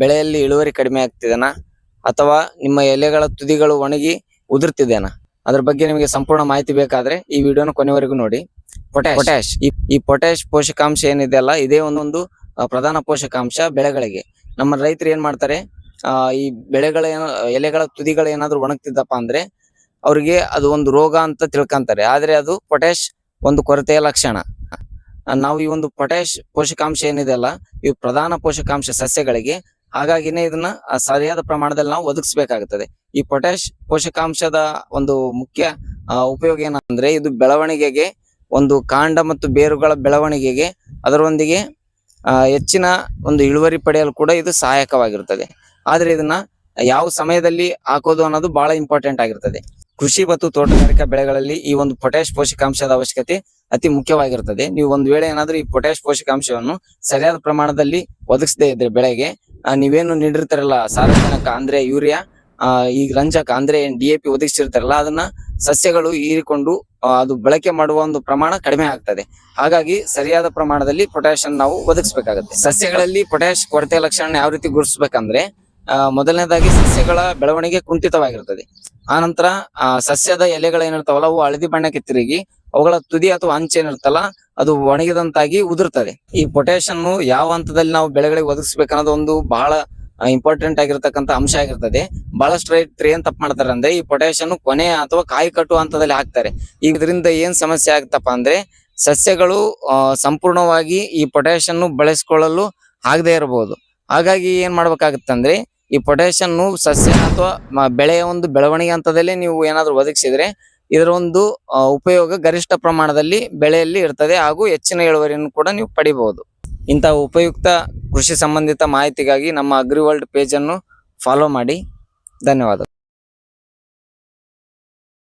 ಬೆಳೆಯಲ್ಲಿ ಇಳುವರಿ ಕಡಿಮೆ ಆಗ್ತಿದೆನಾ ಅಥವಾ ನಿಮ್ಮ ಎಲೆಗಳ ತುದಿಗಳು ಒಣಗಿ ಉದುರ್ತಿದೆನಾ ಅದ್ರ ಬಗ್ಗೆ ನಿಮಗೆ ಸಂಪೂರ್ಣ ಮಾಹಿತಿ ಬೇಕಾದ್ರೆ ಈ ವಿಡಿಯೋನ ಕೊನೆವರೆಗೂ ನೋಡಿ. ಪೊಟ್ಯಾಶ್ ಈ ಪೊಟ್ಯಾಶ್ ಪೋಷಕಾಂಶ ಏನಿದೆ ಅಲ್ಲ, ಇದೇ ಒಂದು ಪ್ರಧಾನ ಪೋಷಕಾಂಶ ಬೆಳೆಗಳಿಗೆ. ನಮ್ಮ ರೈತರು ಏನ್ ಮಾಡ್ತಾರೆ, ಈ ಬೆಳೆಗಳ ಎಲೆಗಳ ತುದಿಗಳು ಏನಾದ್ರು ಒಣಗ್ತಿದ್ದಪ್ಪ ಅಂದ್ರೆ ಅವ್ರಿಗೆ ಅದು ಒಂದು ರೋಗ ಅಂತ ತಿಳ್ಕೊಂತಾರೆ. ಆದ್ರೆ ಅದು ಪೊಟ್ಯಾಶ್ ಒಂದು ಕೊರತೆಯ ಲಕ್ಷಣ. ನಾವು ಈ ಒಂದು ಪೊಟ್ಯಾಶ್ ಪೋಷಕಾಂಶ ಏನಿದೆ ಅಲ್ಲ, ಈ ಪ್ರಧಾನ ಪೋಷಕಾಂಶ ಸಸ್ಯಗಳಿಗೆ. ಹಾಗಾಗಿನೇ ಇದನ್ನ ಸರಿಯಾದ ಪ್ರಮಾಣದಲ್ಲಿ ನಾವು ಒದಗಿಸಬೇಕಾಗುತ್ತದೆ. ಈ ಪೊಟ್ಯಾಶ್ ಪೋಷಕಾಂಶದ ಒಂದು ಮುಖ್ಯ ಉಪಯೋಗ ಏನಂದ್ರೆ, ಇದು ಬೆಳವಣಿಗೆಗೆ, ಒಂದು ಕಾಂಡ ಮತ್ತು ಬೇರುಗಳ ಬೆಳವಣಿಗೆಗೆ, ಅದರೊಂದಿಗೆ ಹೆಚ್ಚಿನ ಒಂದು ಇಳುವರಿ ಪಡೆಯಲು ಕೂಡ ಇದು ಸಹಾಯಕವಾಗಿರುತ್ತದೆ. ಆದ್ರೆ ಇದನ್ನ ಯಾವ ಸಮಯದಲ್ಲಿ ಹಾಕೋದು ಅನ್ನೋದು ಬಹಳ ಇಂಪಾರ್ಟೆಂಟ್ ಆಗಿರ್ತದೆ. ಕೃಷಿ ಮತ್ತು ತೋಟಗಾರಿಕಾ ಬೆಳೆಗಳಲ್ಲಿ ಈ ಒಂದು ಪೊಟ್ಯಾಶ್ ಪೋಷಕಾಂಶದ ಅವಶ್ಯಕತೆ ಅತಿ ಮುಖ್ಯವಾಗಿರುತ್ತದೆ. ನೀವು ಒಂದು ವೇಳೆ ಏನಾದ್ರೂ ಈ ಪೊಟ್ಯಾಶ್ ಪೋಷಕಾಂಶವನ್ನು ಸರಿಯಾದ ಪ್ರಮಾಣದಲ್ಲಿ ಒದಗಿಸದೇ ಇದ್ರೆ ಬೆಳೆಗೆ, ನೀವೇನು ನೀಡಿರ್ತಾರಲ್ಲ ಸಾರಜನಕ ಅಂದ್ರೆ ಯೂರಿಯಾ, ಈ ರಂಜಕ ಅಂದ್ರೆ DAP ಒದಗಿಸಿರ್ತಾರಲ್ಲ, ಅದನ್ನ ಸಸ್ಯಗಳು ಹೀರಿಕೊಂಡು ಅದು ಬಳಕೆ ಮಾಡುವ ಒಂದು ಪ್ರಮಾಣ ಕಡಿಮೆ ಆಗ್ತದೆ. ಹಾಗಾಗಿ ಸರಿಯಾದ ಪ್ರಮಾಣದಲ್ಲಿ ಪೊಟ್ಯಾಶ್ ಅನ್ನು ನಾವು ಒದಗಿಸಬೇಕಾಗುತ್ತೆ. ಸಸ್ಯಗಳಲ್ಲಿ ಪೊಟ್ಯಾಶ್ ಕೊರತೆ ಲಕ್ಷಣ ಯಾವ ರೀತಿ ಗುರುತಿಸಬೇಕಂದ್ರೆ, ಮೊದಲನೇದಾಗಿ ಸಸ್ಯಗಳ ಬೆಳವಣಿಗೆ ಕುಂಠಿತವಾಗಿರ್ತದೆ. ಆನಂತರ ಸಸ್ಯದ ಎಲೆಗಳೇನಿರ್ತಾವಲ್ಲ ಅವು ಹಳದಿ ಬಣ್ಣಕ್ಕೆ ತಿರುಗಿ ಅವುಗಳ ತುದಿ ಅಥವಾ ಅಂಚು ಏನಿರ್ತಲ್ಲ ಅದು ಒಣಗಿದಂತಾಗಿ ಉದುರ್ತದೆ. ಈ ಪೊಟ್ಯಾಶ್ ಅನ್ನು ಯಾವ ಹಂತದಲ್ಲಿ ನಾವು ಬೆಳೆಗಳಿಗೆ ಒದಗಿಸ್ಬೇಕನ್ನೋದು ಒಂದು ಬಹಳ ಇಂಪಾರ್ಟೆಂಟ್ ಆಗಿರ್ತಕ್ಕಂಥ ಅಂಶ ಆಗಿರ್ತದೆ. ಬಹಳಷ್ಟು ರೈತರು ಏನ್ ತಪ್ಪು ಮಾಡ್ತಾರೆ ಅಂದ್ರೆ, ಈ ಪೊಟ್ಯಾಶ್ ಅನ್ನು ಕೊನೆ ಅಥವಾ ಕಾಯಿ ಕಟ್ಟುವ ಹಂತದಲ್ಲಿ ಹಾಕ್ತಾರೆ. ಇದರಿಂದ ಏನ್ ಸಮಸ್ಯೆ ಆಗ್ತಪ್ಪ ಅಂದ್ರೆ, ಸಸ್ಯಗಳು ಸಂಪೂರ್ಣವಾಗಿ ಈ ಪೊಟ್ಯಾಶ್ ಅನ್ನು ಬಳಸಿಕೊಳ್ಳಲು ಆಗದೆ ಇರಬಹುದು. ಹಾಗಾಗಿ ಏನ್ ಮಾಡ್ಬೇಕಾಗತ್ತಂದ್ರೆ, ಈ ಪೊಟ್ಯಾಶ್ ಅನ್ನು ಸಸ್ಯ ಅಥವಾ ಬೆಳೆಯ ಒಂದು ಬೆಳವಣಿಗೆ ಹಂತದಲ್ಲೇ ನೀವು ಏನಾದ್ರು ಒದಗಿಸಿದ್ರೆ ಇದರ ಒಂದು ಉಪಯೋಗ ಗರಿಷ್ಠ ಪ್ರಮಾಣದಲ್ಲಿ ಬೆಳೆಯಲ್ಲಿ ಇರ್ತದೆ, ಹಾಗೂ ಹೆಚ್ಚಿನ ಇಳುವರಿಯನ್ನು ಕೂಡ ನೀವು ಪಡಿಬಹುದು. ಇಂತಹ ಉಪಯುಕ್ತ ಕೃಷಿ ಸಂಬಂಧಿತ ಮಾಹಿತಿಗಾಗಿ ನಮ್ಮ ಅಗ್ರಿವರ್ಲ್ಡ್ ಪೇಜ್ ಅನ್ನು ಫಾಲೋ ಮಾಡಿ. ಧನ್ಯವಾದಗಳು.